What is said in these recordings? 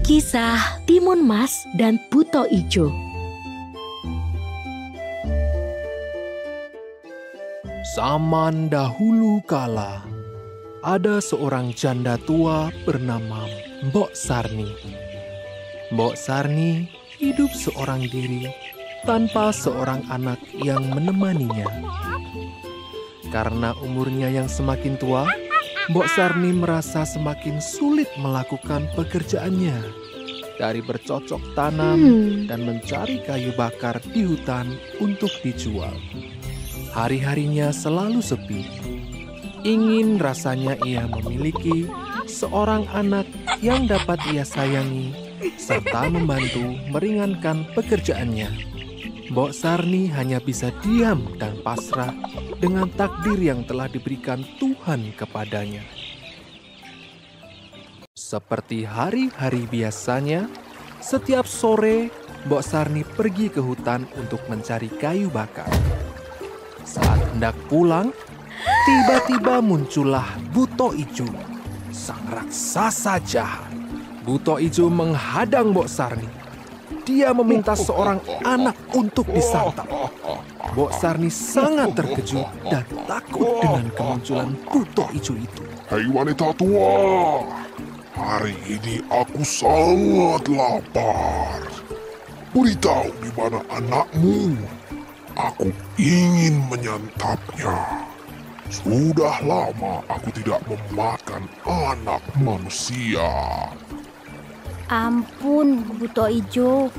Kisah Timun Mas dan Buto Ijo. Zaman dahulu kala, ada seorang janda tua bernama Mbok Sarni. Mbok Sarni hidup seorang diri tanpa seorang anak yang menemaninya. Karena umurnya yang semakin tua, Mbok Sarni merasa semakin sulit melakukan pekerjaannya. Dari bercocok tanam dan mencari kayu bakar di hutan untuk dijual. Hari-harinya selalu sepi. Ingin rasanya ia memiliki seorang anak yang dapat ia sayangi serta membantu meringankan pekerjaannya. Mbok Sarni hanya bisa diam dan pasrah dengan takdir yang telah diberikan Tuhan kepadanya. Seperti hari-hari biasanya, setiap sore Mbok Sarni pergi ke hutan untuk mencari kayu bakar. Saat hendak pulang, tiba-tiba muncullah Buto Ijo, sang raksasa jahat. Buto Ijo menghadang Mbok Sarni. Dia meminta seorang anak untuk disantap. Mbok Sarni sangat terkejut dan takut dengan kemunculan Buto Ijo itu. Hei wanita tua, hari ini aku sangat lapar. Beritahu di mana anakmu. Aku ingin menyantapnya. Sudah lama aku tidak memakan anak manusia. Ampun, Buto Ijo.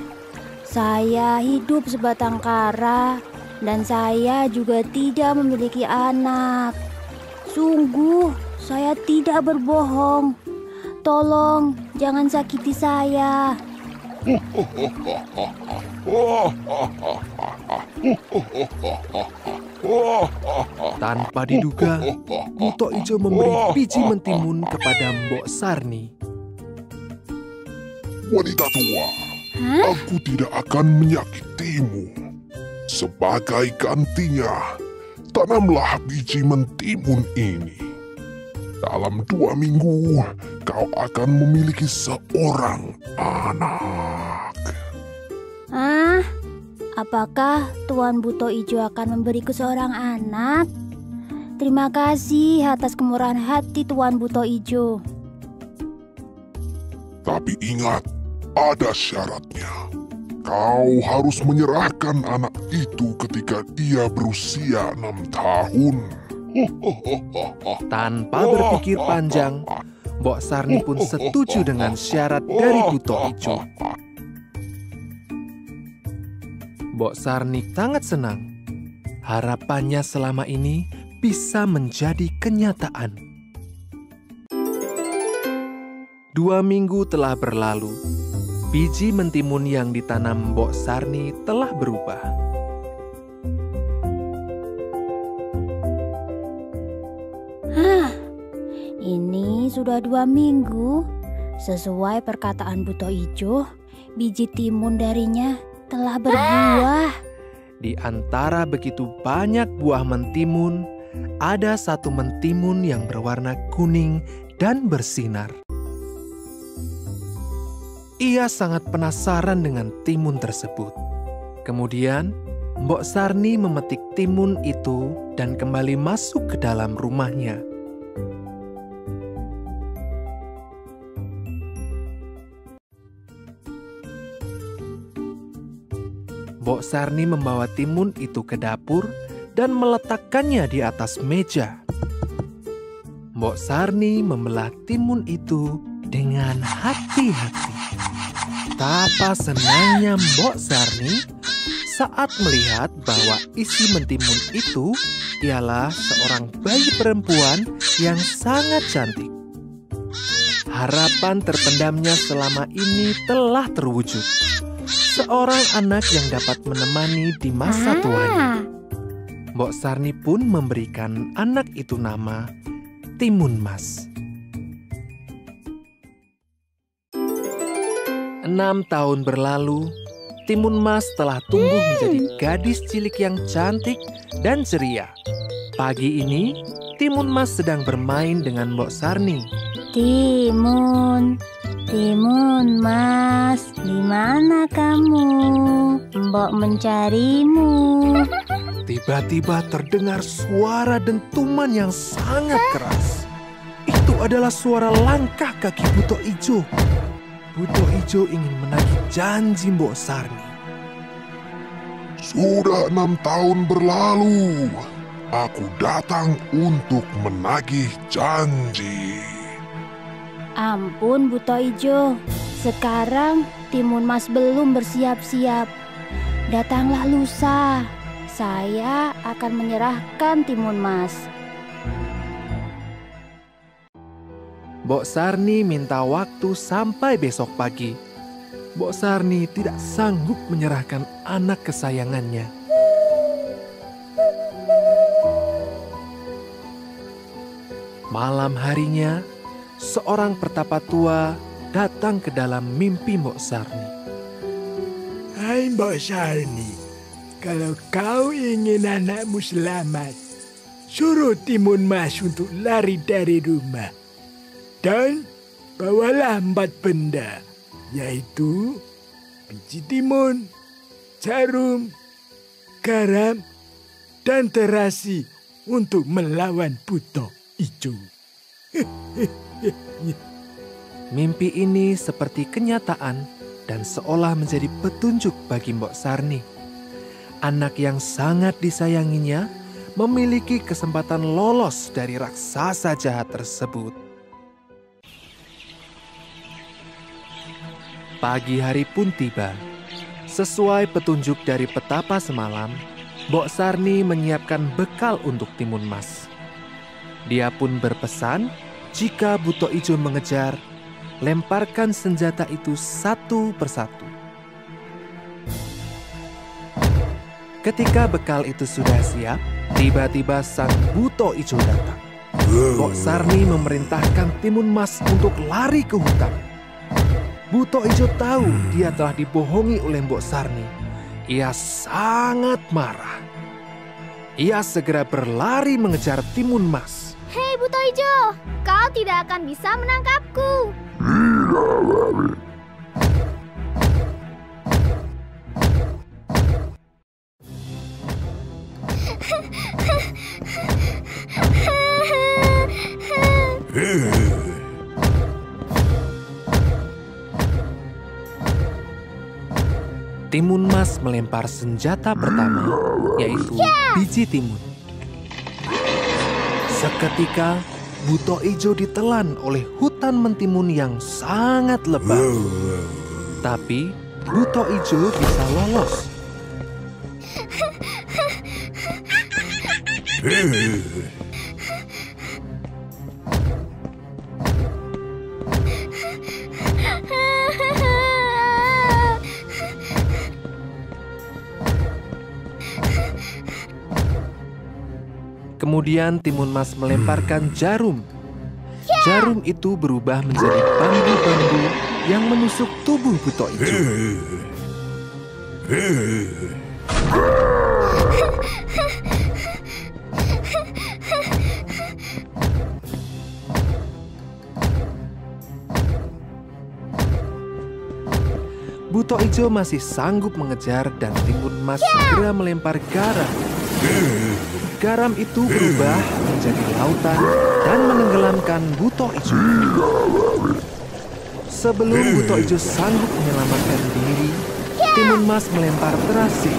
Saya hidup sebatang kara dan saya juga tidak memiliki anak. Sungguh, saya tidak berbohong. Tolong, jangan sakiti saya. Tanpa diduga, Buto Ijo memberi biji mentimun kepada Mbok Sarni. Wanita tua, aku tidak akan menyakitimu. Sebagai gantinya, tanamlah biji mentimun ini. Dalam 2 minggu, kau akan memiliki seorang anak. Apakah Tuan Buto Ijo akan memberiku seorang anak? Terima kasih atas kemurahan hati Tuan Buto Ijo. Tapi ingat, ada syaratnya. Kau harus menyerahkan anak itu ketika dia berusia 6 tahun. Tanpa berpikir panjang, Mbok Sarni pun setuju dengan syarat dari Buto Ijo. Mbok Sarni sangat senang. Harapannya selama ini bisa menjadi kenyataan. 2 minggu telah berlalu. Biji mentimun yang ditanam Mbok Sarni telah berubah. Ini sudah 2 minggu. Sesuai perkataan Buto Ijo, biji timun darinya telah berbuah. Di antara begitu banyak buah mentimun, ada satu mentimun yang berwarna kuning dan bersinar. Ia sangat penasaran dengan timun tersebut. Kemudian, Mbok Sarni memetik timun itu dan kembali masuk ke dalam rumahnya. Mbok Sarni membawa timun itu ke dapur dan meletakkannya di atas meja. Mbok Sarni membelah timun itu dengan hati-hati. Betapa senangnya Mbok Sarni saat melihat bahwa isi mentimun itu ialah seorang bayi perempuan yang sangat cantik. Harapan terpendamnya selama ini telah terwujud. Seorang anak yang dapat menemani di masa tuanya. Mbok Sarni pun memberikan anak itu nama Timun Mas. 6 tahun berlalu, Timun Mas telah tumbuh menjadi gadis cilik yang cantik dan ceria. Pagi ini, Timun Mas sedang bermain dengan Mbok Sarni. Timun, Timun Mas, di mana kamu? Mbok mencarimu. Tiba-tiba terdengar suara dentuman yang sangat keras. Itu adalah suara langkah kaki Buto Ijo. Buto Ijo ingin menagih janji Mbok Sarni. Sudah 6 tahun berlalu. Aku datang untuk menagih janji. Ampun Buto Ijo, sekarang Timun Mas belum bersiap-siap. Datanglah lusa, saya akan menyerahkan Timun Mas. Mbok Sarni minta waktu sampai besok pagi. Mbok Sarni tidak sanggup menyerahkan anak kesayangannya. Malam harinya, seorang pertapa tua datang ke dalam mimpi Mbok Sarni. Hai Mbok Sarni, kalau kau ingin anakmu selamat, suruh Timun Mas untuk lari dari rumah. Dan bawalah 4 benda, yaitu biji timun, jarum, garam, dan terasi untuk melawan Buto Ijo. Mimpi ini seperti kenyataan dan seolah menjadi petunjuk bagi Mbok Sarni. Anak yang sangat disayanginya memiliki kesempatan lolos dari raksasa jahat tersebut. Pagi hari pun tiba. Sesuai petunjuk dari petapa semalam, Mbok Sarni menyiapkan bekal untuk Timun Mas. Dia pun berpesan, jika Buto Ijo mengejar, lemparkan senjata itu satu persatu. Ketika bekal itu sudah siap, tiba-tiba sang Buto Ijo datang. Mbok Sarni memerintahkan Timun Mas untuk lari ke hutan. Buto Ijo tahu dia telah dibohongi oleh Mbok Sarni. Ia sangat marah. Ia segera berlari mengejar Timun Mas. Hei Buto Ijo, kau tidak akan bisa menangkapku. Timun Mas melempar senjata pertama, yaitu biji timun. Seketika, Buto Ijo ditelan oleh hutan mentimun yang sangat lebat. Tapi, Buto Ijo bisa lolos. Kemudian Timun Mas melemparkan jarum. Jarum itu berubah menjadi bambu-bambu yang menusuk tubuh Buto Ijo. Buto Ijo masih sanggup mengejar dan Timun Mas segera melempar garam. Garam itu berubah menjadi lautan dan menenggelamkan Buto Ijo. Sebelum Buto Ijo sanggup menyelamatkan diri, Timun Mas melempar terasi.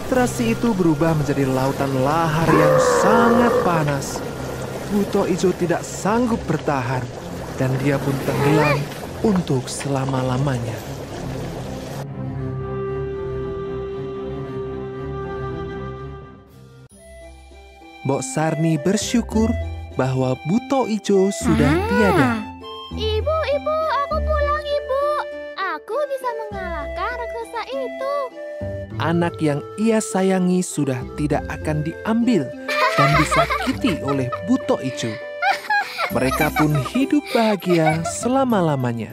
Terasi itu berubah menjadi lautan lahar yang sangat panas. Buto Ijo tidak sanggup bertahan dan dia pun tenggelam untuk selama-lamanya. Mbok Sarni bersyukur bahwa Buto Ijo sudah tiada. Ibu, aku pulang ibu. Aku bisa mengalahkan raksasa itu. Anak yang ia sayangi sudah tidak akan diambil dan disakiti oleh Buto Ijo. Mereka pun hidup bahagia selama-lamanya.